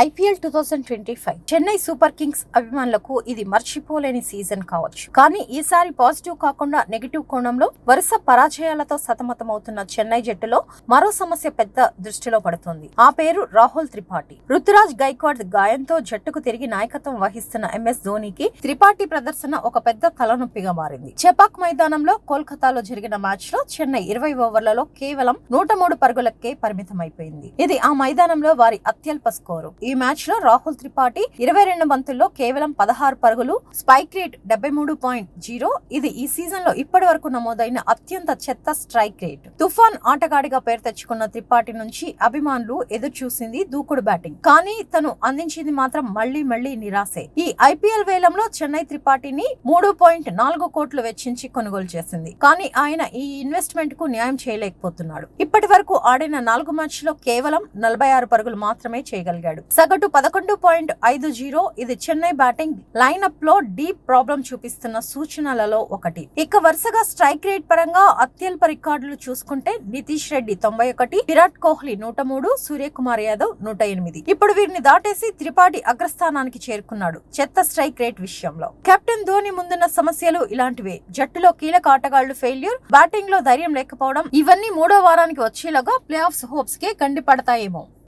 IPL 2025 Chennai super Kings అభిమానులకు ఇది మర్చిపోలేని సీజన్ కావచ్చు. కానీ ఈసారి పాజిటివ్ కాకుండా నెగిటివ్ కోణంలో వరుస పరాజయాలతో సతమతమవుతున్న చెన్నై జట్టులో మరో సమస్య పెద్ద దృష్టిలో పడుతోంది. ఆ పేరు రాహుల్ త్రిపాఠి. రుతురాజ్ గైక్వాడ్ గాయంతో జట్టుకు తిరిగి నాయకత్వం వహిస్తున్న ఎంఎస్ ధోనికి త్రిపాఠి ప్రదర్శన ఒక పెద్ద తలనొప్పిగా మారింది. చెపాక్ మైదానంలో కోల్కతాలో జరిగిన మ్యాచ్ లో చెన్నై 20 ఓవర్లలో కేవలం 103 పరుగులకే పరిమితమైపోయింది. ఇది ఆ మైదానంలో వారి అత్యల్ప స్కోరు. ఈ మ్యాచ్ లో రాహుల్ త్రిపాఠి 22 బంతుల్లో కేవలం 16 పరుగులు, స్పైక్ రేట్ 73.0. ఇది ఈ సీజన్ లో ఇప్పటి వరకు నమోదైన అత్యంత చెత్త స్ట్రైక్ రేట్. తుఫాన్ ఆటగాడిగా పేరు తెచ్చుకున్న త్రిపాఠి నుంచి అభిమానులు ఎదురు చూసింది దూకుడు బ్యాటింగ్. కానీ తను అందించింది మాత్రం మళ్లీ నిరాశే. ఈ ఐపీఎల్ వేలంలో చెన్నై త్రిపాఠిని 3.4 కోట్లు వెచ్చించి కొనుగోలు చేసింది. కానీ ఆయన ఈ ఇన్వెస్ట్మెంట్ కు న్యాయం చేయలేకపోతున్నాడు. ఇప్పటి వరకు ఆడిన 4 మ్యాచ్ లో కేవలం 46 పరుగులు మాత్రమే చేయగలిగాడు. సగటు 11.50. ఇది చెన్నై బ్యాటింగ్ లైనప్ లో డీప్ ప్రాబ్లం చూపిస్తున్న సూచనలలో ఒకటి. ఇక వరుసగా స్ట్రైక్ రేట్ పరంగా అత్యల్ప రికార్డులు చూసుకుంటే నితీష్ రెడ్డి 91, విరాట్ కోహ్లీ 103, సూర్యకుమార్ యాదవ్ 108. ఇప్పుడు వీరిని దాటేసి త్రిపాఠి అగ్రస్థానానికి చేరుకున్నాడు చెత్త స్ట్రైక్ రేట్ విషయంలో. కెప్టెన్ ధోని ముందున్న సమస్యలు ఇలాంటివే. జట్టులో కీలక ఆటగాళ్లు ఫెయిల్యూర్, బ్యాటింగ్ లో ధైర్యం లేకపోవడం, ఇవన్నీ 3వ వారానికి వచ్చేలాగా ప్లే ఆఫ్స్ హోప్స్ కే గండి పడతాయేమో.